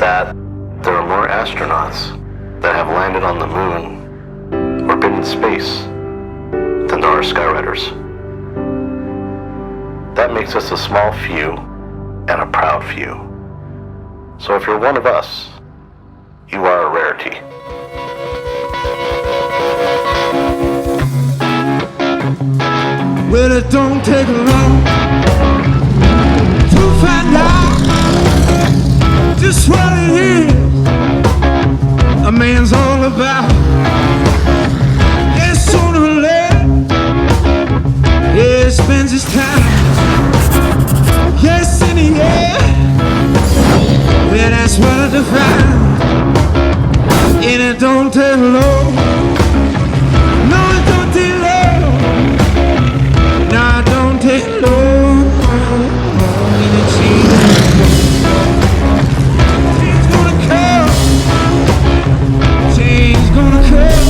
that there are more astronauts that have landed on the moon or been in space than there are skywriters. That makes us a small few and a proud few. So if you're one of us, you are a rarity. Well, it don't take long to find out just what it is a man's all about. Yes, sooner or later, yeah, he spends his time. Yes, in the air, yeah, that's what I define. And it don't take long. No, it don't take long. No, it don't take long. And it change gonna come. Change gonna come.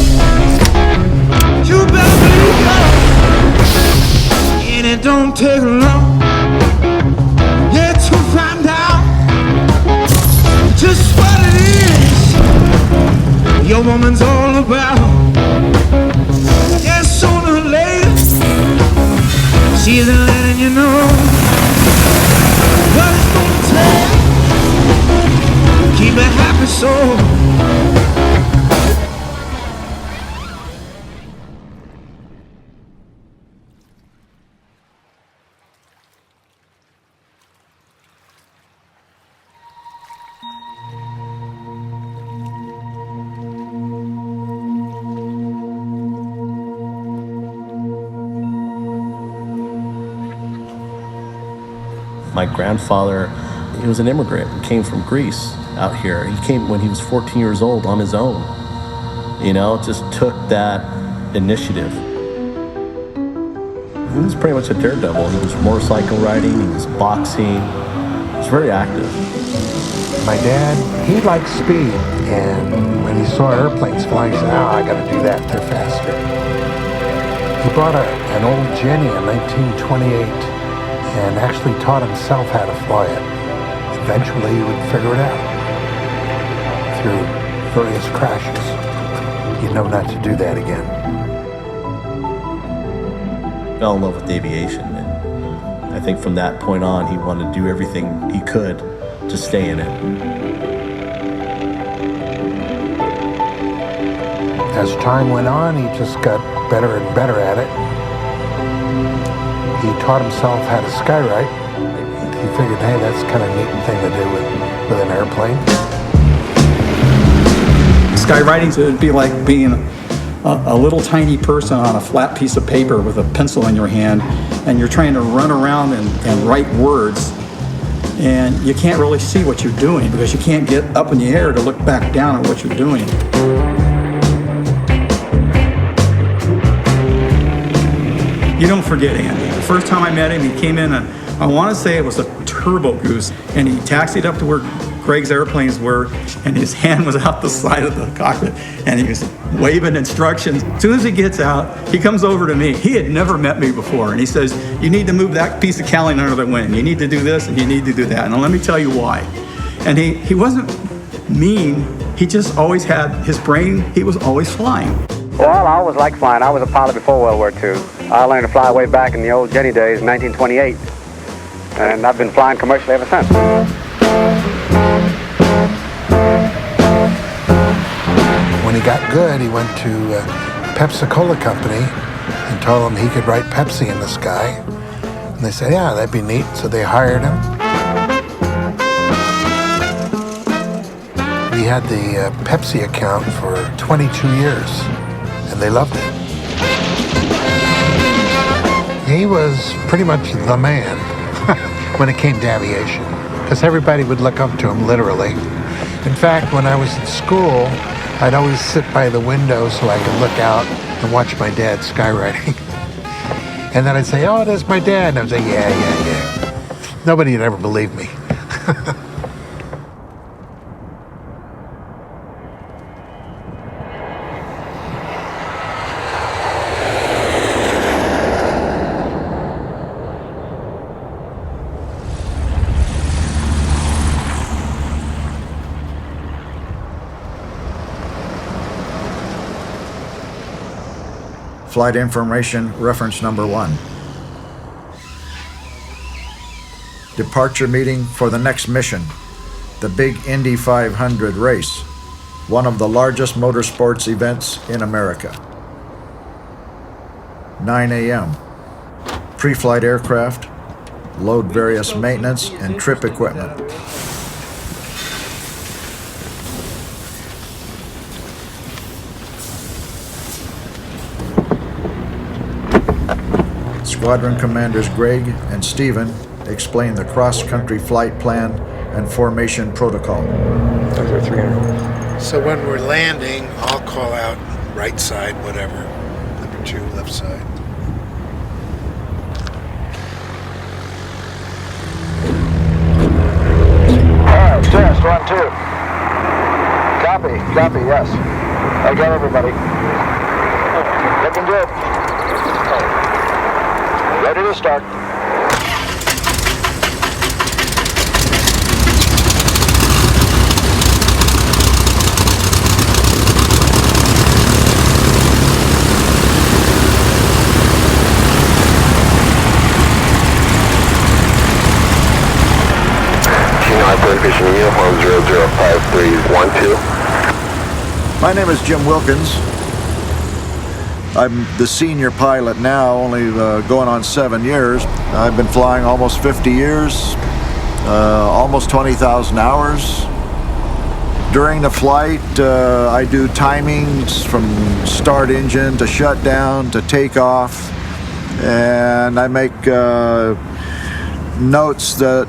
You better believe it. And it don't take long. Yeah, to find out just what it is your woman's all about. Yeah, sooner or later, she's letting you know what it's gonna take. Keep a happy soul. My grandfather, he was an immigrant and came from Greece out here. He came when he was 14 years old on his own. You know, just took that initiative. He was pretty much a daredevil. He was motorcycle riding, he was boxing, he was very active. My dad, he liked speed, and when he saw airplanes flying, he said, I gotta do that, they're faster. He bought an old Jenny in 1928 and actually taught himself how to fly it. Eventually he would figure it out through various crashes. He'd know not to do that again. Fell in love with aviation, and I think from that point on he wanted to do everything he could to stay in it. As time went on, he just got better and better at it. He taught himself how to skywrite. He figured, hey, that's kind of a neat thing to do with an airplane. Skywriting would be like being a little tiny person on a flat piece of paper with a pencil in your hand, and you're trying to run around and write words, and you can't really see what you're doing because you can't get up in the air to look back down at what you're doing. You don't forget Andy. The first time I met him, he came in, and I want to say it was a turbo goose, and he taxied up to where Greg's airplanes were, and his hand was out the side of the cockpit, and he was waving instructions. As soon as he gets out, he comes over to me. He had never met me before, and he says, you need to move that piece of cowling under the wing. You need to do this, and you need to do that. And let me tell you why. And he wasn't mean. He just always had his brain. He was always flying. Well, I always liked flying. I was a pilot before World War II. I learned to fly way back in the old Jenny days in 1928. And I've been flying commercially ever since. When he got good, he went to Pepsi Company and told them he could write Pepsi in the sky. And they said, yeah, that'd be neat. So they hired him. He had the Pepsi account for 22 years, and they loved it. He was pretty much the man when it came to aviation, because everybody would look up to him, literally. In fact, when I was in school, I'd always sit by the window so I could look out and watch my dad skywriting. And then I'd say, oh, there's my dad. And I'd say, yeah. Nobody would ever believe me. Flight information reference number 1. Departure meeting for the next mission, the big Indy 500 race, one of the largest motorsports events in America. 9 a.m. Pre-flight aircraft, load various maintenance and trip equipment. Squadron Commanders Greg and Stephen explain the cross-country flight plan and formation protocol. Those are 300. So when we're landing, I'll call out right side, whatever. Number 2, left side. Alright, test 1, 2. Copy, yes. I got everybody. Looking good. Ready to start. Aviation uniform 005312. My name is Jim Wilkins. I'm the senior pilot now, only going on 7 years. I've been flying almost 50 years, almost 20,000 hours. During the flight, I do timings from start engine to shutdown to takeoff, and I make notes that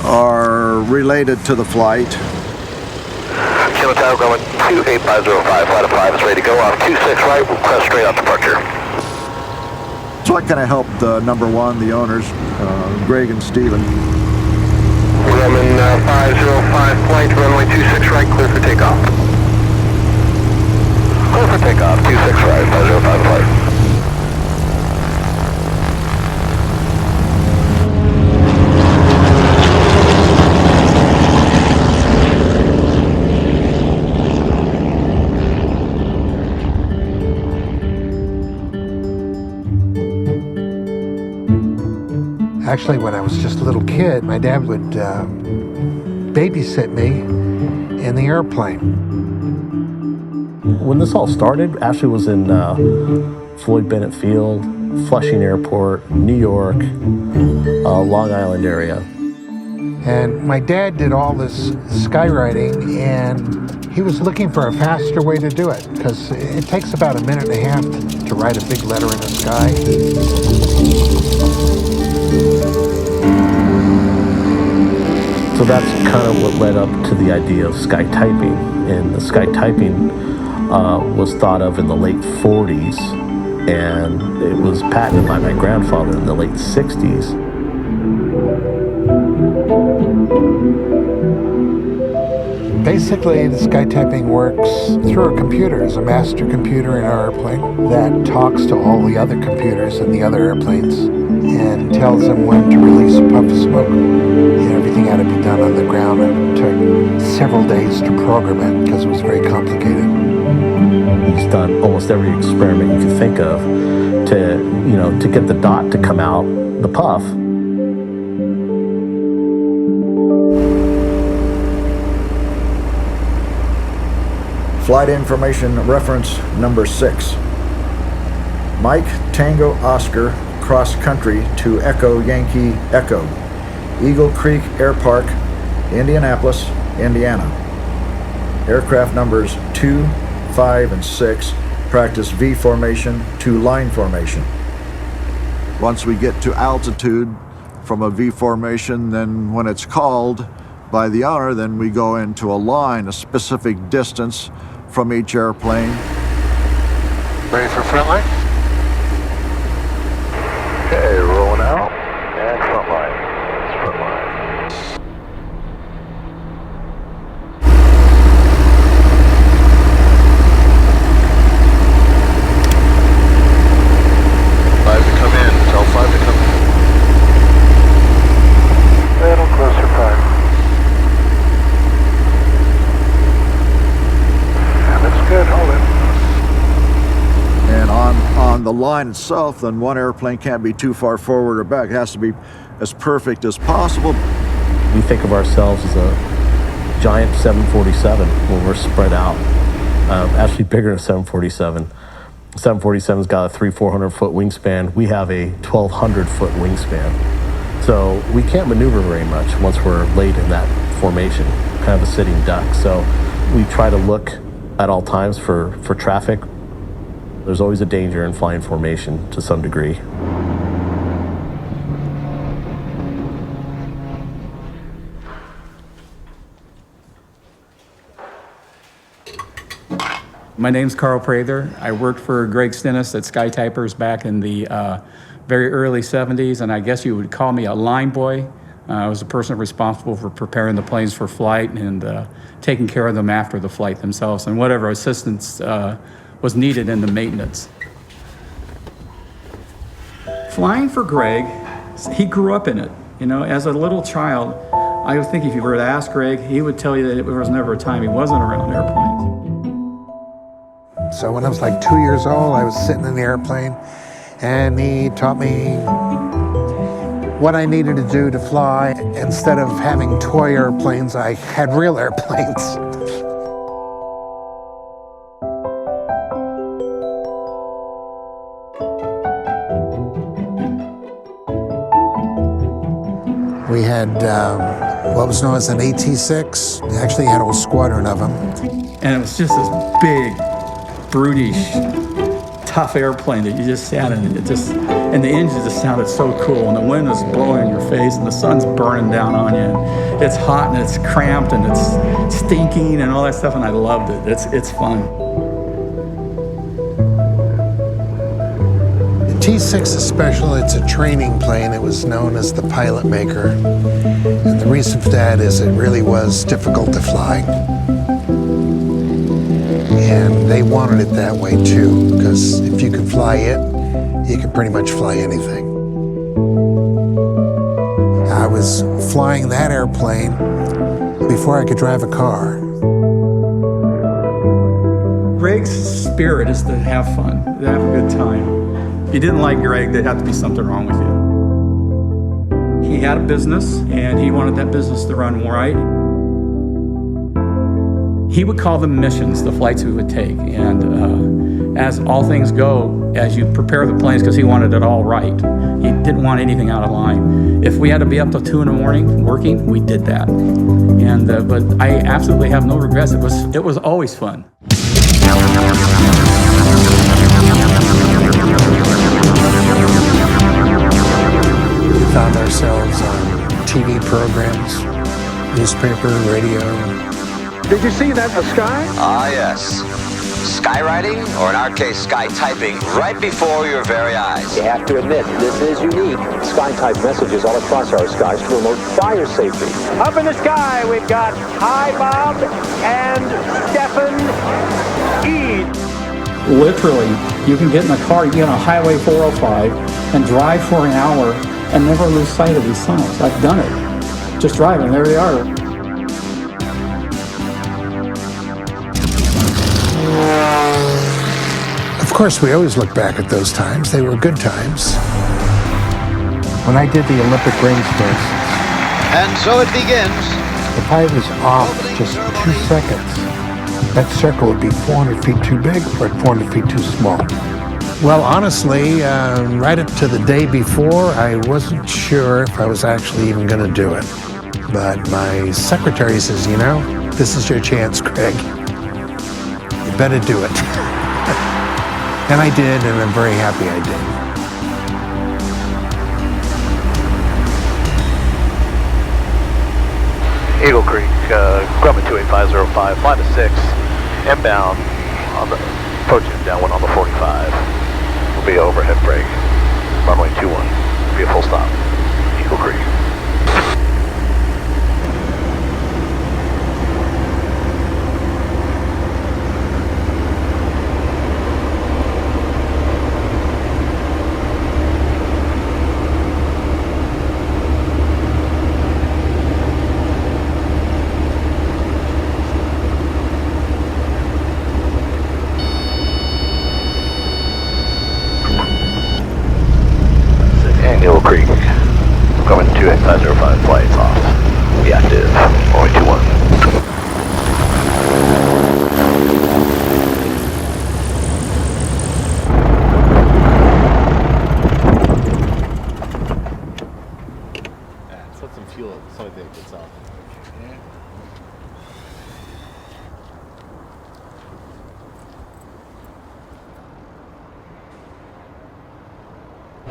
are related to the flight. Kilo Tower going 28505, flight of 5 is ready to go off 26 right, request straight out departure. So I kind of helped number 1, the owners, Greg and Stephen. Grumman 505 flight, runway 26 right, clear for takeoff. Clear for takeoff, 26 right, 505 flight. Actually, when I was just a little kid, my dad would babysit me in the airplane. When this all started, Ashley was in Floyd Bennett Field, Flushing Airport, New York, Long Island area. And my dad did all this skywriting, and he was looking for a faster way to do it, because it takes about 1.5 minutes to write a big letter in the sky. So that's kind of what led up to the idea of skytyping. And the skytyping was thought of in the late 40s, and it was patented by my grandfather in the late 60s. Basically, the skytyping works through a computer. There's a master computer in our airplane that talks to all the other computers in the other airplanes and tells them when to release a puff of smoke. Everything had to be done on the ground, and it took several days to program it because it was very complicated. He's done almost every experiment you can think of to get the dot to come out, the puff. Flight information reference number 6. Mike Tango Oscar, cross country to Echo Yankee Echo, Eagle Creek Air Park, Indianapolis, Indiana. Aircraft numbers 2, 5, and 6 practice V formation to line formation. Once we get to altitude from a V formation, then when it's called by the owner, then we go into a line, a specific distance from each airplane. Ready for front line? Okay, rolling out, and front line. It's front line. Five to come in, tell 5 to come in. Little closer, 5. Looks good, hold it. And on the line itself, then one airplane can't be too far forward or back. It has to be as perfect as possible. We think of ourselves as a giant 747 when we're spread out. Actually bigger than a 747. 747's got a 300-400 foot wingspan. We have a 1,200 foot wingspan. So we can't maneuver very much once we're laid in that formation, kind of a sitting duck. So we try to look at all times for traffic. There's always a danger in flying formation to some degree. My name's Carl Prather. I worked for Greg Stinis at Skytypers back in the very early 70s, and I guess you would call me a line boy. I was the person responsible for preparing the planes for flight and taking care of them after the flight themselves, and whatever assistance was needed in the maintenance. Flying for Greg, he grew up in it. You know, as a little child, I would think if you were to ask Greg, he would tell you that there was never a time he wasn't around airplanes. So when I was like 2 years old, I was sitting in the airplane, and he taught me what I needed to do to fly. Instead of having toy airplanes, I had real airplanes. We had what was known as an AT-6. We actually had a whole squadron of them. And it was just this big, brutish, tough airplane that you just sat in, and the engine just sounded so cool, and the wind was blowing in your face, and the sun's burning down on you, and it's hot, and it's cramped, and it's stinking, and all that stuff, and I loved it. It's fun. The T-6 is special. It's a training plane. It was known as the pilot maker, and the reason for that is it really was difficult to fly. And they wanted it that way too, because if you can fly it, you can pretty much fly anything. I was flying that airplane before I could drive a car. Greg's spirit is to have fun, to have a good time. If you didn't like Greg, there'd have to be something wrong with you. He had a business, and he wanted that business to run right. He would call them missions, the flights we would take. And as all things go, as you prepare the planes, because he wanted it all right. He didn't want anything out of line. If we had to be up till 2 in the morning working, we did that. And but I absolutely have no regrets. It was always fun. We found ourselves on TV programs, newspaper, radio. Did you see that in the sky? Ah, yes. Skywriting, or in our case, skytyping, right before your very eyes. You have to admit, this is unique. Skytype messages all across our skies to promote fire safety. Up in the sky, we've got Hi Bob and Stephen E. Literally, you can get in a car, you get on Highway 405 and drive for an hour and never lose sight of these signs. I've done it. Just driving, there they are. Of course, we always look back at those times. They were good times. When I did the Olympic range, for instance, And so it begins. if I was off just 2 seconds, that circle would be 400 feet too big or 400 feet too small. Well, honestly, right up to the day before, I wasn't sure if I was actually even going to do it. But my secretary says, you know, this is your chance, Craig. You better do it. And I did, and I'm very happy I did. Eagle Creek, Grumman 28505, fly to 6, inbound, on the approaching downwind on the 45. Will be overhead brake, runway 21, will be a full stop, Eagle Creek.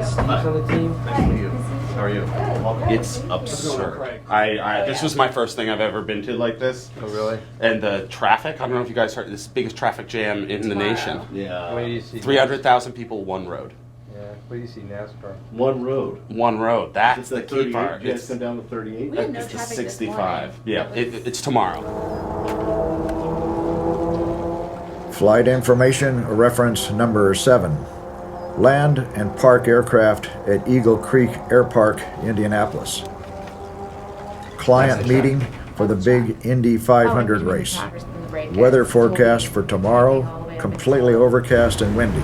Steve's on the team. Nice to meet you. How are you? It's absurd. This was my first thing I've ever been to like this. Oh, really? And the traffic, I don't know if you guys heard, this is the biggest traffic jam in the nation. Yeah. Where do you see 300,000 people, one road. Yeah. Where do you see NASCAR? One road. One road. That's It's the like key 38. part. You guys come down to 38? We had no It's to traffic this 65. Yeah, it's tomorrow. Flight information reference number 7. Land and park aircraft at Eagle Creek Air Park, Indianapolis. Client meeting for the big Indy 500 race. Weather forecast for tomorrow, completely overcast and windy.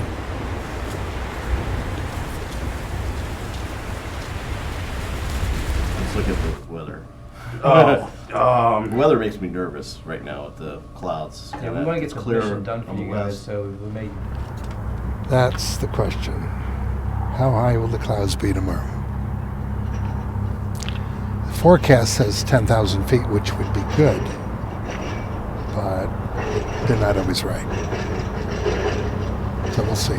Let's look at the weather. The weather makes me nervous right now with the clouds. Yeah, we want to get the mission done for you guys, so we may. That's the question. How high will the clouds be tomorrow? The forecast says 10,000 feet, which would be good, but they're not always right. So we'll see.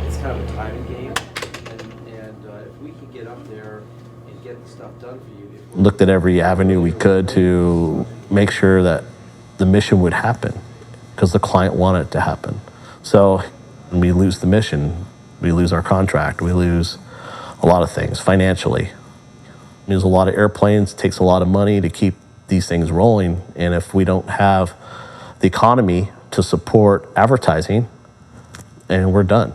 It's kind of a timing game, and if we can get up there and get the stuff done for you. Looked at every avenue we could to make sure that the mission would happen because the client wanted it to happen. So when we lose the mission, we lose our contract, we lose a lot of things financially. There's a lot of airplanes, it takes a lot of money to keep these things rolling. And if we don't have the economy to support advertising, and we're done.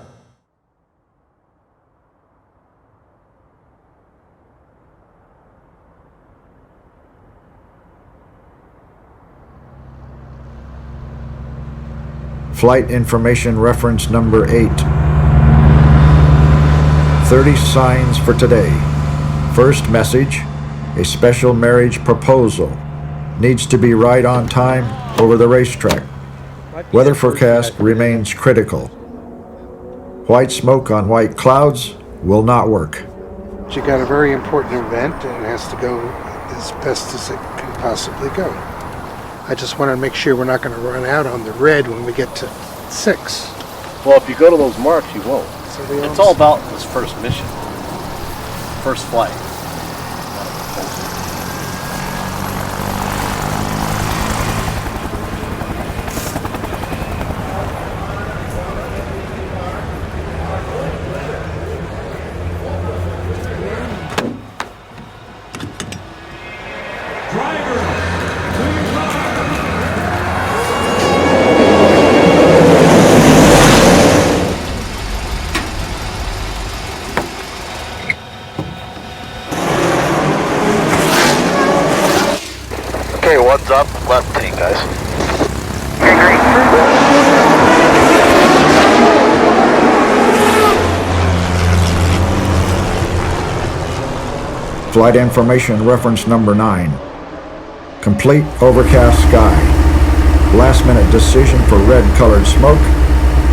Flight information reference number 8. 30 signs for today. First message, a special marriage proposal. Needs to be right on time over the racetrack. Weather forecast remains critical. White smoke on white clouds will not work. You got a very important event, and it has to go as best as it can possibly go. I just want to make sure we're not going to run out on the red when we get to 6. Well, if you go to those marks, you won't. So It's all about this first mission, first flight. Okay, one's up, left tank, guys. Flight information reference number 9. Complete overcast sky. Last minute decision for red colored smoke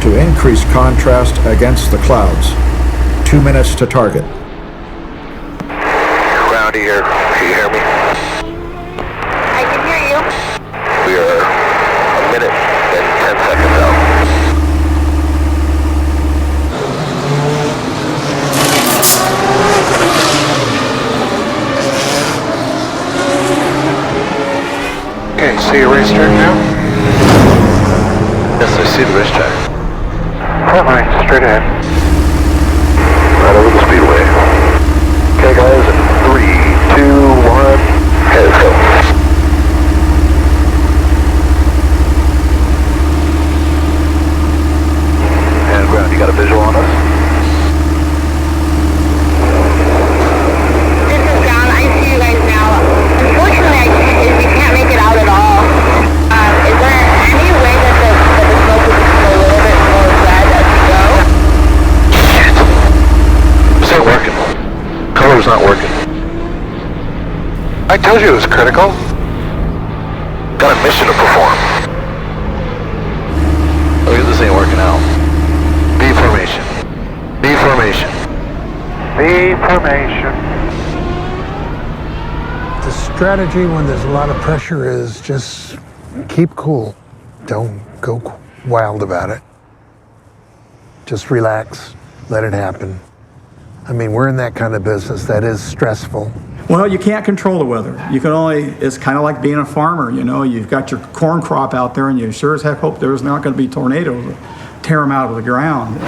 to increase contrast against the clouds. 2 minutes to target. Round here, can you hear me? I can hear you. We are a minute and 10 seconds out. Okay, see your racetrack now? Yes, I see the racetrack. Front line, straight ahead. Right over the speedway. Okay, guys, in 3, 2, 1, head go. And ground, you got a visual on us? This is ground. I see you guys now. Unfortunately, we can't make it out at all. Is there any way that the smoke would become a little bit more red as we go? Shit. It's not working. Color's not working. I told you it was critical. Got a mission to perform. Okay, this ain't working out. B formation. B formation. B formation. The strategy when there's a lot of pressure is just keep cool. Don't go wild about it. Just relax, let it happen. I mean, we're in that kind of business that is stressful. Well, you can't control the weather. You can only, it's kind of like being a farmer, you know, you've got your corn crop out there and you sure as heck hope there's not going to be tornadoes that tear them out of the ground.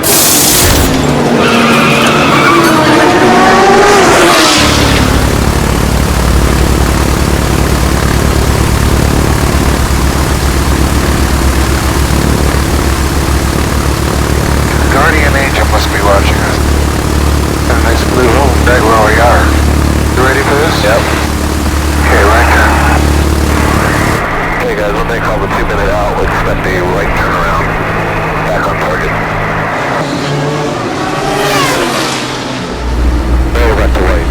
Guardian angel must be watching us. A nice blue hole right where we are. You ready for this? Yep. Okay, right now. Hey guys, when they call the 2-minute out, expect a right turnaround. Back on target. Very right to right.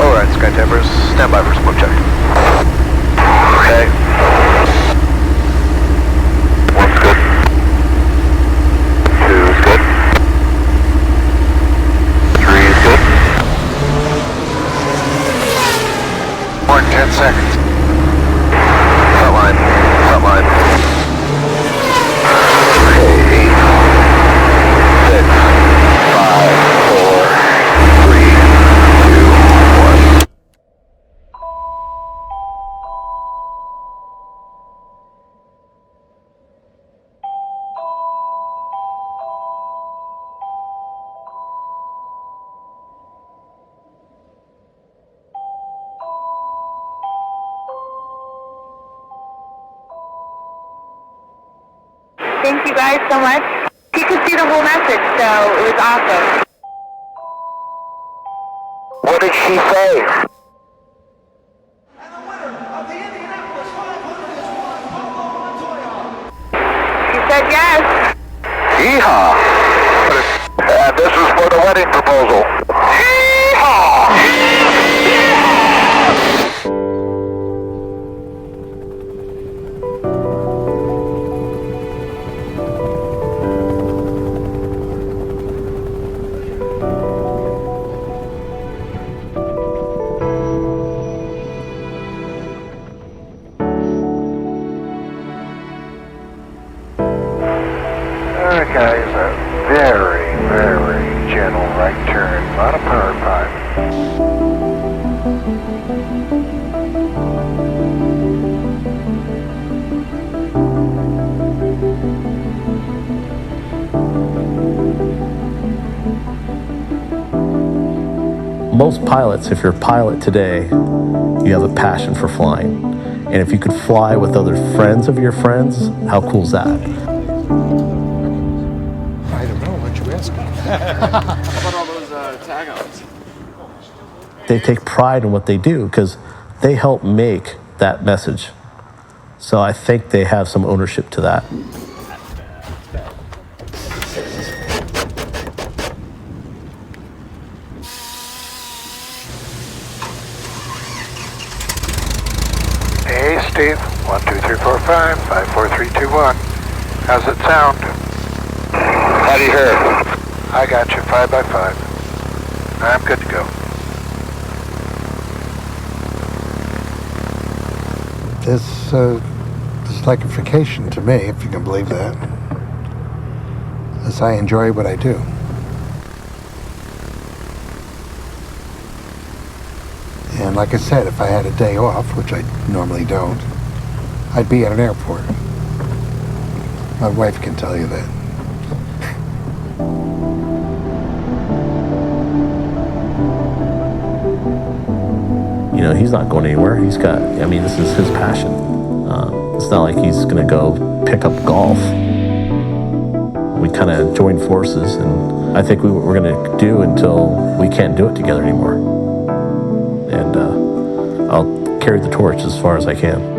Alright, Skytypers, stand by for smoke check. Okay. One's good. Two is good. Three is good. More than 10 seconds. Front line. Front line. Okay, 8, 6, 5, 4, 3, 2, 1. Thank you guys so much. He could see the whole message, so it was awesome. What did she say? She said yes. Yeehaw! And this is for the wedding proposal. Yeehaw! That guy is a very, very gentle right turn. A lot of power pipe. Most pilots, if you're a pilot today, you have a passion for flying. And if you could fly with other friends of your friends, how cool is that? I don't know what you asking. How about all those tag-ons? They take pride in what they do because they help make that message. So I think they have some ownership to that. Hey, Steve. 1, 2, 3, 4, 5, 5, 4, 3, 2, 1. How's it sound? How do you hear? I got you 5 by 5. I'm good to go. This is like a vacation to me, if you can believe that. As I enjoy what I do. And like I said, if I had a day off, which I normally don't, I'd be at an airport. My wife can tell you that. You know, he's not going anywhere. He's got, I mean, this is his passion. It's not like he's going to go pick up golf. We kind of joined forces, and I think we're going to do until we can't do it together anymore. And I'll carry the torch as far as I can.